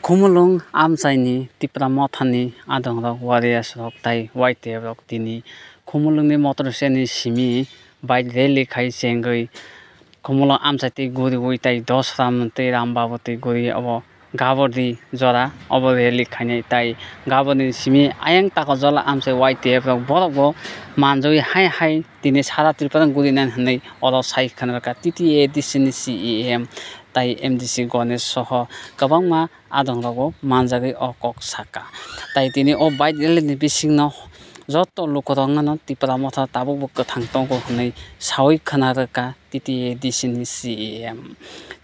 khumulwng amsaini tipra mothani adong rok warriors rok tai YTF rok tini khumulwngni motor seni simi bike rally khai chengui khumulwng amsaiti guri ui tai 10 ram tei rambabu tei guri abo gabodi jora abo rally khainai tai gaboni simi ayang tako jola amsai YTF rok borokbo manjoi hai tini sara tripra guri nan hanai oro sai khanarka TTA disini CEM tai MDC Ganesh soho kabangma adong rogo manjagui o kok saka tai tini o bike rally ni bisingno joto lukorongno tipra motha tabukbo kwthang tongo hanai sawi khanarka TTA disini CEM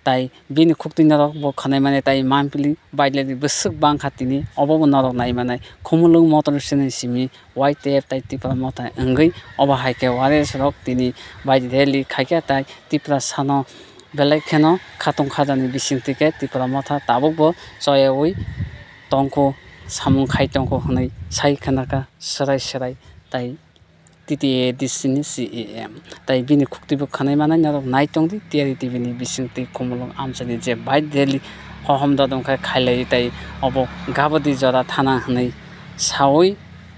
tai bini khukti narok bo khanai mane tai mampili bike rally busuk bangkha tini obo narok nai mane khumulwng motor seni simi YTF tai tipra motha ngui obo haike warriors rok tini bike rally khaika tai tipra sano belai kheno khatong khajani bisingtike tipra motha tabukbo choyawi tongko samung khai tongko hanai sai khanaka serai tai TTA disini CEM tai bini khuktibo khanai manai narok nai tongdi tiari TV ni bisingti khumulwng amsani je bike rally hohom dodongkha khailai tai obo gabodi jora thana hanai sawi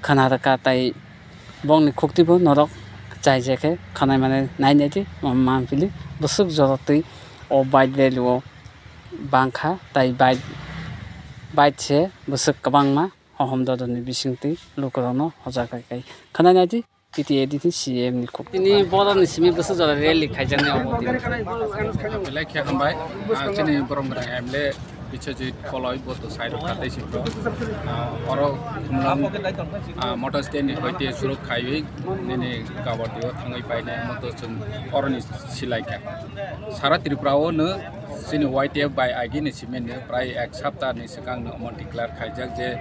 khanarka tai bongni khuktibo norok chaijake khanai mane nainati mampili busuk jorotui o bike rally o bangkha tai bike se busuk kabangma hohom dodoni bisingti lukorokno hojakai kai khanai naiti TTA di CM ni khuk tini boron ni simi busuk jora rally khaijani oboti belai khe hambai chini borom gra amle bichoji koloi boto side khatai sipro oro khumulwng motor stand ni hoite suruk khaiwi nini gabordio thangai paine motor chung oroni silai kha sara tripurao no chini YTF by agi ni simen ne prai ek sapta ni sikang no mon declare khaijak je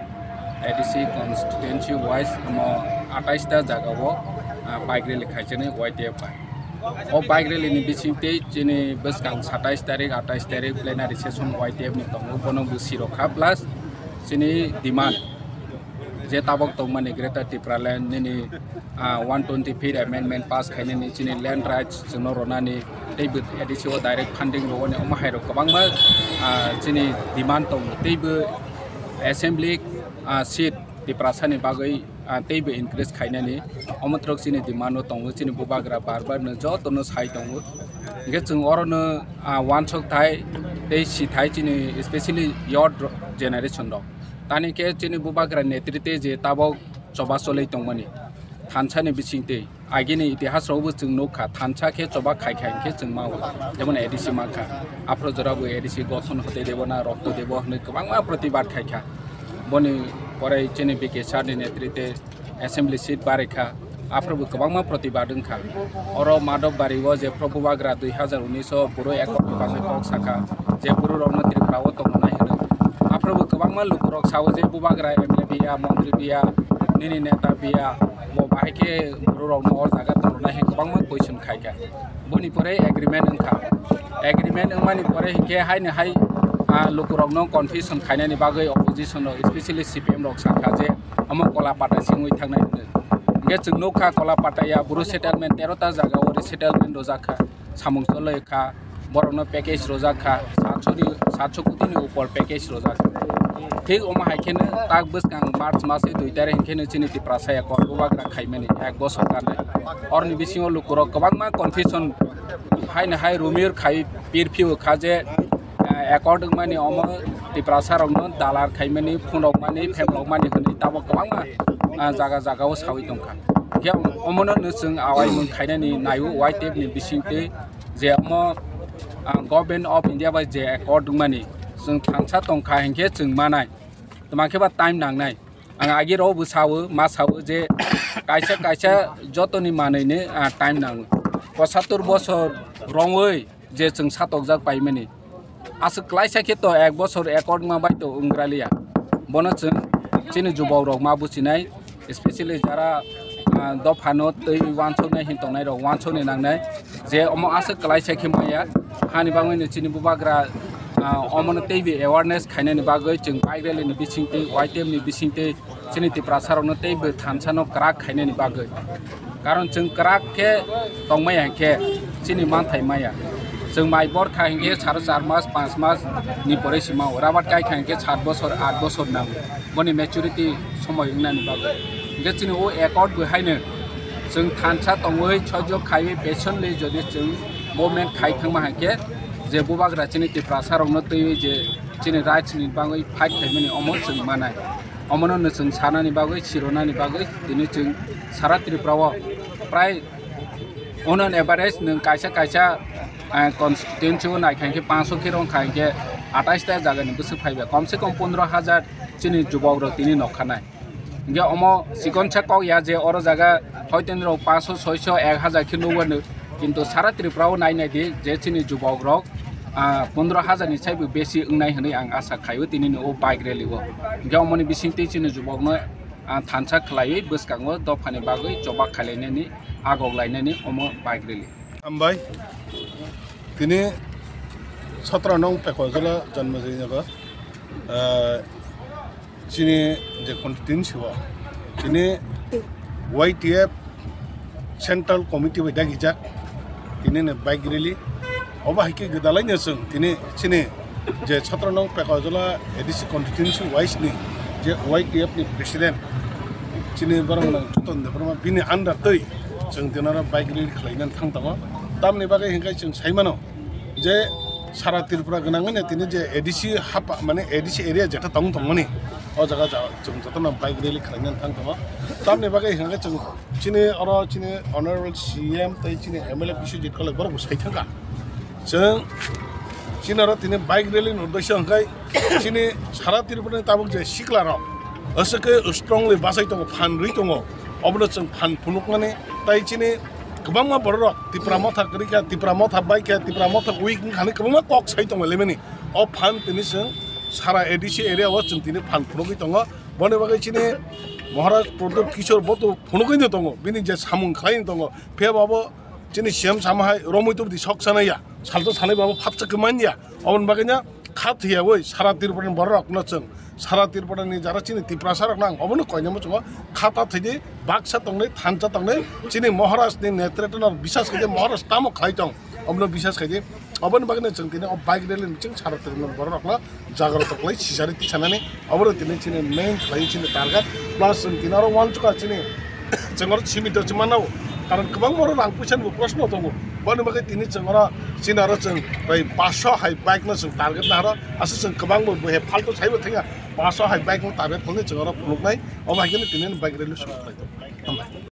ADC constituency wise mo 28 ta jagao bike rally khaijane YTF by o bike rally ni bisingte chini buskang 27 tarik 28 tarik plenary session YTF ni tongo bono busiro kha plus chini demand je tabok tongmani greater Tripura land ni 120 feet amendment pass khaine ni chini land rights jno ronani teibu ADC o direct funding ro ni oma hairo kabangma chini demand tong teibu assembly seat Tripura sani bagai teibu increase khaine ni omotrok chini demand o tongo chini bubagra barbar no joto no sai tongo ge chung orono one chok thai tei si thai chini especially your generation ro tani ke chini bubagra netritwe je tabok choba solei tongmani thansa ni bisingte agini itihas robo chung nokha thansa ke choba khai ke chung mawo jemon ADC makha afro jorabu ADC gothon hote debo na rokto debo hne kabangma protibad khaikha boni porai chini bike sarni netritwe assembly seat barekha afro kabangma protibad ongkha oro madok bariwo je probubagra 2019 puro ekor bangme kok saka je puro rokno Tripura o tongnai hne afro kabangma lukrok sawo je bubagra MLA biya mantri biya nini neta biya mo bahike puro rokno or jaga tongnai he kabangma question khaika boni pore agreement ongkha agreement ongmani pore hike haine hai lukurokno confusion khainani bagai opposition especially CPM rok sakha je amo kola pata singui thangnai ge chung nokha kola pataya buru settlement 13 ta jaga o resettlement rojakha samung choloi kha borokno package rojakha 700 কোটি ni upor package rojakha ঠিক ওমা হাইখেনে তাক বসকাং March মাসে 2 তারিখ হেনে চিনি Tripura saya ko bubagra khaimani ek bosor kanai orni bisingo lukurok kabangma confusion haine hai rumir khai pirfiu khaje according mani omo Tripura sarokno dalar khaimani phunok mani phemlok mani honi tabo kabangma jaga o sawi tongkha ge omono nusung awai mun khainani nayu YTF ni bisingte je omo government of India by je according mani जों थांसा तंखा हेंखे जों मानाय तमाखेबा time नांनाय आं आगिरो बुसावो मा सावो जे कायसा जतनि मानैनो time नाङो 75 बছর रङै जे जों सातक जाक पाइमानि आसो क्लाइसाखे तो 1 बছর एकर्ड मा बायतो उंग्रालिया बनो जों चिनि जुबाव रक मा बुसिनाय स्पेशली जारा दफानो तै वानसोनाय हिंतनाय रक वानसोनि नांनाय जे अमो आसो क्लाइसाखे माया हानि बाङैनो चिनि बुबाग्रा अमन तैबे awareness खाइनानि बागै जों bike rally नि बिसिंते YTF नि बिसिंते चिनि Tripura सारनो तैबे थानसानो क्राक खाइनानि बागै कारण जों क्राक के तंमाया के चिनि मानथाय माया जों माइबर खाएंगे 4.5 मास 5 मास नि परे सिमाव राबार गाय खाएंगे 7 बोसोर 8 बोसोर नाम बनि मैच्योरिटी समय इंनानि बागै जे चिनि ओ एकॉर्ड बहायनो जों थानसा तंगै छजो खायै पेशन ले जदि जों गवर्नमेंट खाइ थांमा हाके जे बोबाग्रा चिनि तिप्रासारंनो तै जे चिनि राइट्स नि बागै फाइट खायमानि अमो जों मानाय अमनो जों सानानि बागै सिरनानि बागै दिनै जों सारा त्रिपुराव प्राय ऑन एन एवरेज नों कायसा कन्स्टिट्यूएंसी नायखांके 500 किलोमीटर खांके 28 टा जागानि बोसोर फाइबा कम से कम 15,000 चिनि जुबक रो तिनि नखानाय इंगे अमो सिकनसा कौ या जे और जागा हयतेन रो 500 600 1000 किलो वनो किंतु सारा त्रिपुराव नायनाय दि जे चिनि जुबक रो 15,000 नि साइबो बेसी अंनाय हनै आं आशा खायो तिनि ओ बाइक रेलिगो इंगे अमोनि बिसिंति चिनि जुबकनो थानसा खलायै बोसकाङो दफानि बागै जबा खालायनायनि आगग लायनायनि अमो बाइक रेलि हामबाय दिनै 17 नं पेकजला जन्म जायनागा चिनि जे कन्स्टिट्यूएंसीआव दिनै YTF सेंट्रल कमिटी बायदा गिजाक दिनै बाइक रेलि अबा हायके गदालायनो जों दिनै चिनि जे 17 नं पेकजला एडिसी कन्स्टिट्यूएंसी वाइस नि जे YTF नि प्रेसिडेंट चिनि बरंना जुतन देबरमा बिनि आन्डार तै जों दिनारा बाइक रेलि खालायनानै थांदों दामनि बागै हिंगाय जों साइमानो जे सारा त्रिपुरा गोनाङैनो दिनै जे एडिसी हापा माने एडिसी एरिया जेटा दंमोन अ जागा जों जतना बाइक रेलि खालायनानै थांदों दामनि बागै हिंगाय जों चिनि अनरेबल CM तै चिनि MLA बिश्वजित कलेज बरबो साइथांगा जों चिनारा दिनै बाइक रेलि उद्देश्य हिंगाय चिनि सारा त्रिपुरानि ताबुक जे सिक्लाराव असके स्ट्रंलि बासाय दङ फानरै दङ अबनो जों फान फुनुकनानै ताइ चिनि गोबां बर' त्रिपुरा मथा करिका त्रिपुरा मथा बाइका त्रिपुरा मथा उइक खाने गोबां कक साइ दङ लेमेनि अ फान दिनै जों सारा एडिसी एरियाव जों दिनै फान फुनुकै दङ बने बागै चिनि महाराज प्रदीप किशोर बतो फुनुकैनो दङ बिनि जे सामुं खालायनो दङ फेबाबो चिनि CM सामाहाय रमैतुबदि सक सानाया सालतो सानायबाबो फापचक मानिया अबन बागैना खाथियावै सारा त्रिपुरानि बर'कनो जों सारा त्रिपुरानि जारा चिनि तिप्रासारक नां अबनो कयनामो जों खाता थैदि बाक्सा तंनै थानचा तंनै चिनि महाराजनि नेतृत्वना विश्वास खायदे महाराज तामो खायतं अबनो विश्वास खायदे अबन बागैना जों दिनै बाइक रेलि मिथिं सारा त्रिपुरानि बर'कनो जागरत क्लाय सिसारि तिसानानै अबनो दिनै चिनि मेन खाय चिनि टारगेट प्लस जों दिनारो वान चुका चिनि जोंगर सिमित चिमानाव कारण गोबां बर' रां फैसानिबो प्रश्न दङ बने बागै दिनै जोंरा चिनारो जों बै 500 हाइ बाइकनो जों टारगेट नारो आसो जों गोबांबो बे फाल्टो साइबो थैया 500 हाइ बाइकनो टारगेट खौनो जोंरा फुलुकनाय अबायगेनो दिनै बाइक रेलि सुरु खालायदों।